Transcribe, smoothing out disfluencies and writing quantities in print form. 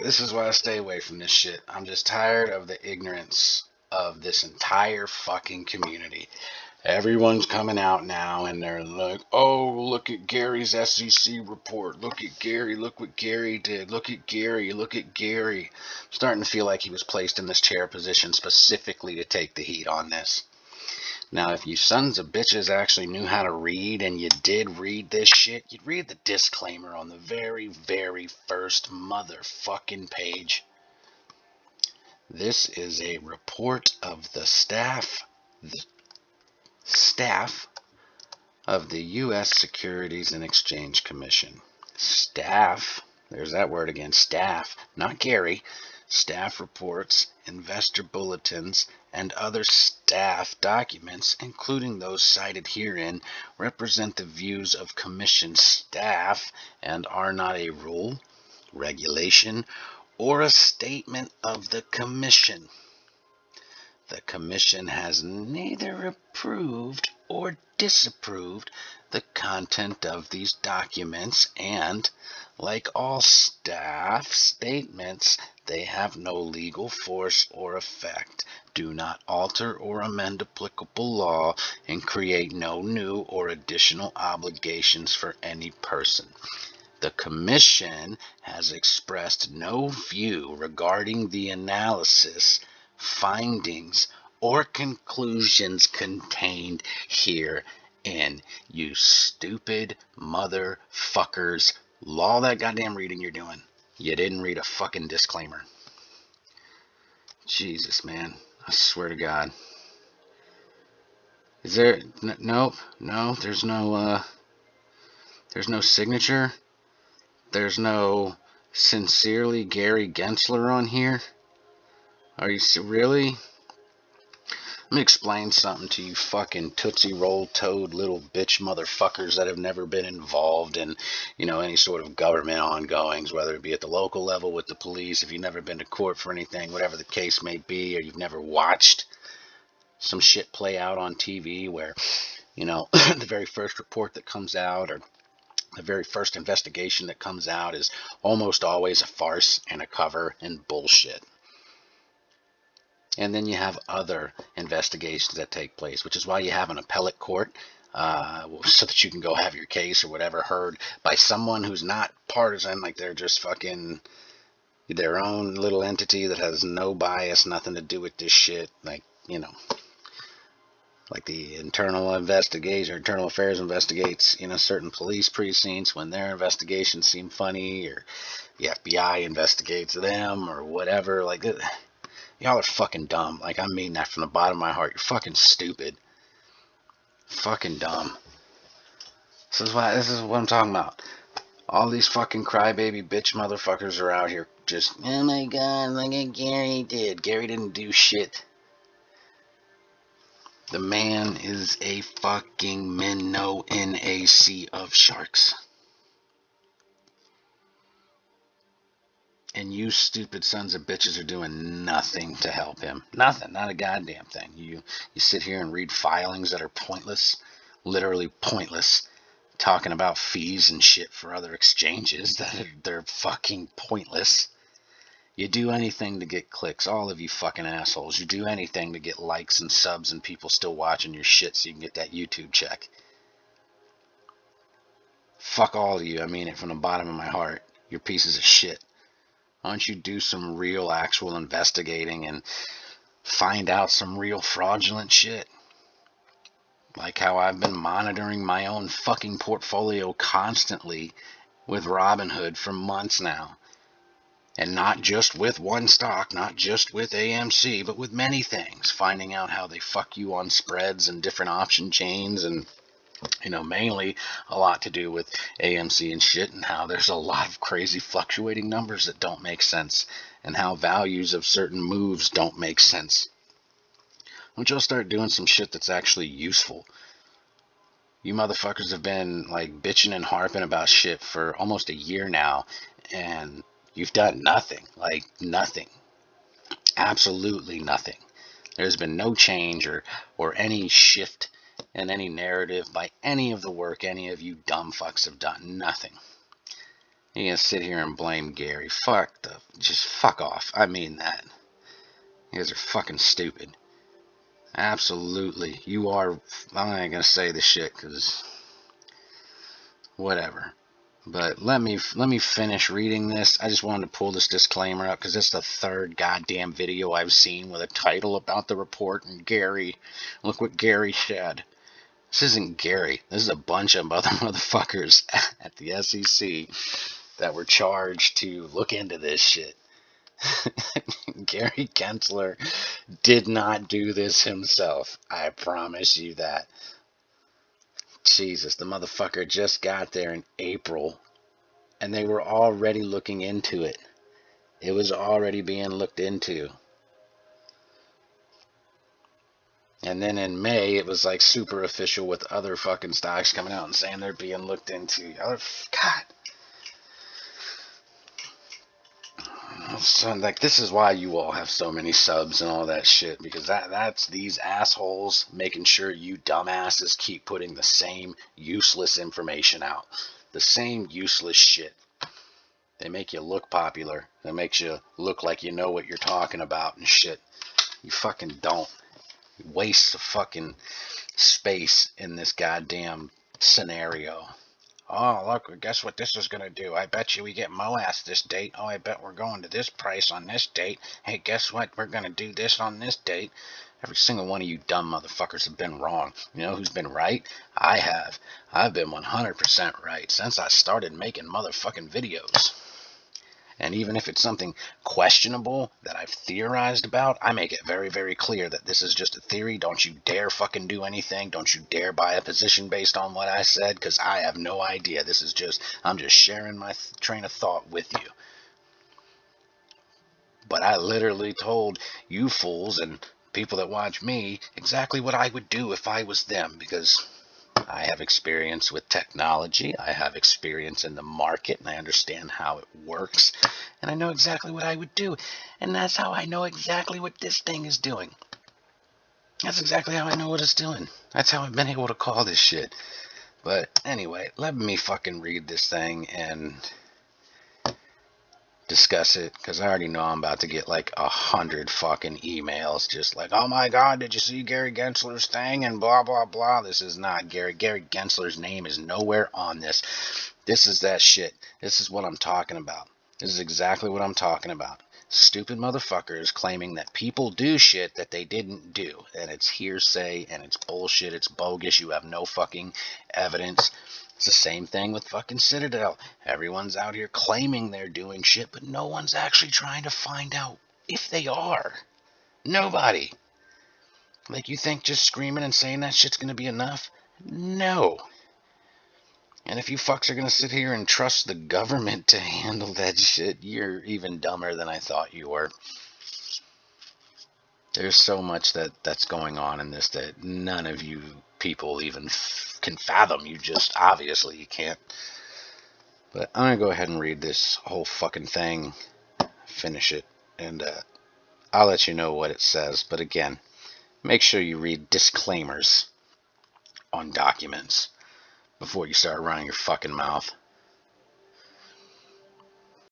This is why I stay away from this shit. I'm just tired of the ignorance of this entire fucking community. Everyone's coming out now and they're like, oh, look at Gary's SEC report. Look at Gary. Look what Gary did. Look at Gary. Look at Gary. I'm starting to feel like he was placed in this chair position specifically to take the heat on this. Now, if you sons of bitches actually knew how to read and you did read this shit, you'd read the disclaimer on the very, very first motherfucking page. This is a report of the staff of the U.S. Securities and Exchange Commission. Staff, there's that word again, staff, not Gary. Staff reports, investor bulletins, and other staff documents, including those cited herein, represent the views of Commission staff and are not a rule, regulation, or a statement of the Commission. The Commission has neither approved or disapproved the content of these documents and, like all staff statements, they have no legal force or effect, do not alter or amend applicable law, and create no new or additional obligations for any person. The Commission has expressed no view regarding the analysis, findings, or conclusions contained herein. You stupid motherfuckers. All that goddamn reading you're doing. You didn't read a fucking disclaimer. Jesus, man. I swear to God. Is there... No, there's no signature. There's no sincerely Gary Gensler on here. Are you really? Let me explain something to you fucking Tootsie Roll Toad little bitch motherfuckers that have never been involved in, any sort of government ongoings, whether it be at the local level with the police, if you've never been to court for anything, whatever the case may be, or you've never watched some shit play out on TV where, the very first report that comes out or the very first investigation that comes out is almost always a farce and a cover and bullshit. And then you have other investigations that take place, which is why you have an appellate court, so that you can go have your case or whatever heard by someone who's not partisan, like they're just fucking their own little entity that has no bias, nothing to do with this shit. Like the internal affairs investigates, certain police precincts when their investigations seem funny, or the FBI investigates them or whatever. Like, y'all are fucking dumb. Like, I mean that from the bottom of my heart. You're fucking stupid. Fucking dumb. This is what I'm talking about. All these fucking crybaby bitch motherfuckers are out here just, oh my god, look at Gary did. Gary didn't do shit. The man is a fucking minnow in a sea of sharks. And you stupid sons of bitches are doing nothing to help him. Nothing. Not a goddamn thing. You sit here and read filings that are pointless. Literally pointless. Talking about fees and shit for other exchanges they're fucking pointless. You do anything to get clicks, all of you fucking assholes. You do anything to get likes and subs and people still watching your shit so you can get that YouTube check. Fuck all of you, I mean it from the bottom of my heart. You're pieces of shit. Why don't you do some real actual investigating and find out some real fraudulent shit? Like how I've been monitoring my own fucking portfolio constantly with Robinhood for months now. And not just with one stock, not just with AMC, but with many things. Finding out how they fuck you on spreads and different option chains, and mainly a lot to do with AMC and shit, and how there's a lot of crazy fluctuating numbers that don't make sense, and how values of certain moves don't make sense. Why don't y'all start doing some shit that's actually useful? You motherfuckers have been like bitching and harping about shit for almost a year now, and you've done nothing. Like nothing. Absolutely nothing. There's been no change or any shift in any narrative by any of the work any of you dumb fucks have done. Nothing. You're gonna sit here and blame Gary. Just fuck off. I mean that. You guys are fucking stupid. Absolutely. You are, I ain't gonna say the shit, because whatever. But let me finish reading this. I just wanted to pull this disclaimer up because it's the third goddamn video I've seen with a title about the report. And Gary, look what Gary said. This isn't Gary. This is a bunch of other motherfuckers at the SEC that were charged to look into this shit. Gary Gensler did not do this himself. I promise you that. Jesus, the motherfucker just got there in April, and they were already looking into it. It was already being looked into. And then in May, it was like super official with other fucking stocks coming out and saying they're being looked into. God. So, like, this is why you all have so many subs and all that shit, because that's these assholes making sure you dumbasses keep putting the same useless information out. The same useless shit. They make you look popular. That makes you look like you know what you're talking about and shit. You fucking don't. You waste the fucking space in this goddamn scenario. Oh, look, guess what this is going to do? I bet you we get moass this date. Oh, I bet we're going to this price on this date. Hey, guess what? We're going to do this on this date. Every single one of you dumb motherfuckers have been wrong. You know who's been right? I have. I've been 100% right since I started making motherfucking videos. And even if it's something questionable that I've theorized about, I make it very, very clear that this is just a theory. Don't you dare fucking do anything. Don't you dare buy a position based on what I said, because I have no idea. I'm just sharing my train of thought with you. But I literally told you fools and people that watch me exactly what I would do if I was them, because I have experience with technology, I have experience in the market, and I understand how it works, and I know exactly what I would do, and that's how I know exactly what this thing is doing. That's exactly how I know what it's doing. That's how I've been able to call this shit. But anyway, let me fucking read this thing and discuss it, because I already know I'm about to get like 100 fucking emails just like, oh my god, did you see Gary Gensler's thing and blah blah blah. This is not Gary Gensler's name is nowhere on this. This is that shit. This is what I'm talking about. This is exactly what I'm talking about. Stupid motherfuckers claiming that people do shit that they didn't do, and it's hearsay and it's bullshit, it's bogus, you have no fucking evidence. It's the same thing with fucking Citadel. Everyone's out here claiming they're doing shit, but no one's actually trying to find out if they are. Nobody. Like, you think just screaming and saying that shit's gonna be enough? No. And if you fucks are gonna sit here and trust the government to handle that shit, you're even dumber than I thought you were. There's so much that's going on in this that none of you people even can fathom. You just, obviously, you can't. But I'm going to go ahead and read this whole fucking thing, finish it, and I'll let you know what it says. But again, make sure you read disclaimers on documents before you start running your fucking mouth.